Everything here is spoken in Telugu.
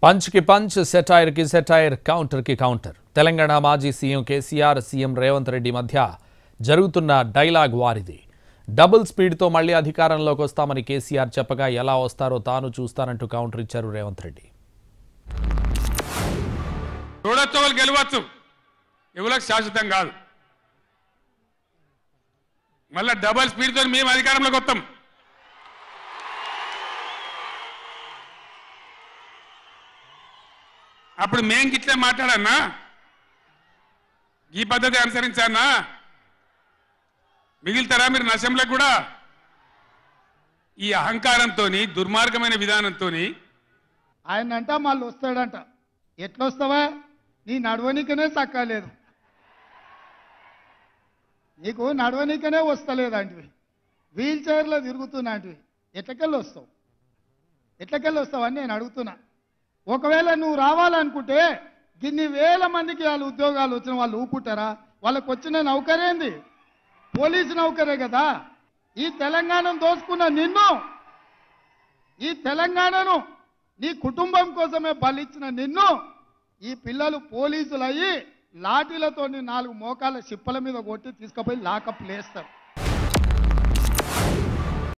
पंच की पंच సెటైర్ की సెటైర్ కౌంటర్ की కౌంటర్ తెలంగాణ మాజీ సీఎం కేసీఆర్ సీఎం రేవంత్ రెడ్డి మధ్య జరుగుతున్న డైలాగ్ వారిది డబుల్ స్పీడ్ తో మళ్ళీ అధికారంలోకి వస్తామని కేసీఆర్ చెప్పగా ఎలా వస్తారో తాను చూస్తానంటూ కౌంటర్ ఇచ్చారు రేవంత్ రెడ్డి చూడొచ్చు గెలవచ్చు ఎవలకు శాశ్వతం కాదు మళ్ళీ డబుల్ స్పీడ్ తో మేము అధికారంలోకి వస్తాం అప్పుడు మేం గిట్లే మాట్లాడన్నా ఈ పద్ధతి అనుసరించానా మిగిలితారా మీరు నశంలకు కూడా ఈ అహంకారంతో దుర్మార్గమైన విధానంతో ఆయన అంట మళ్ళీ వస్తాడంట ఎట్లొస్తావా నీ నడవనికనే సక్కలేదు నీకు నడవనికనే వస్తలేదంటివి వీల్ చైర్లో తిరుగుతున్నాంటివి ఎట్లకెళ్ళి వస్తావు అని నేను అడుగుతున్నా ఒకవేళ నువ్వు రావాలనుకుంటే గిన్ని వేల మందికి వాళ్ళు ఉద్యోగాలు వచ్చిన వాళ్ళు ఊపుకుంటారా వాళ్ళకు వచ్చిన నౌకరేంది పోలీసు నౌకరే కదా ఈ తెలంగాణను దోసుకున్న నిన్ను ఈ తెలంగాణను నీ కుటుంబం కోసమే బలిచ్చిన నిన్ను ఈ పిల్లలు పోలీసులు అయ్యి లాఠీలతో 4 మోకాళ్ళ చిప్పల మీద కొట్టి తీసుకుపోయి లాకప్ లేస్తారు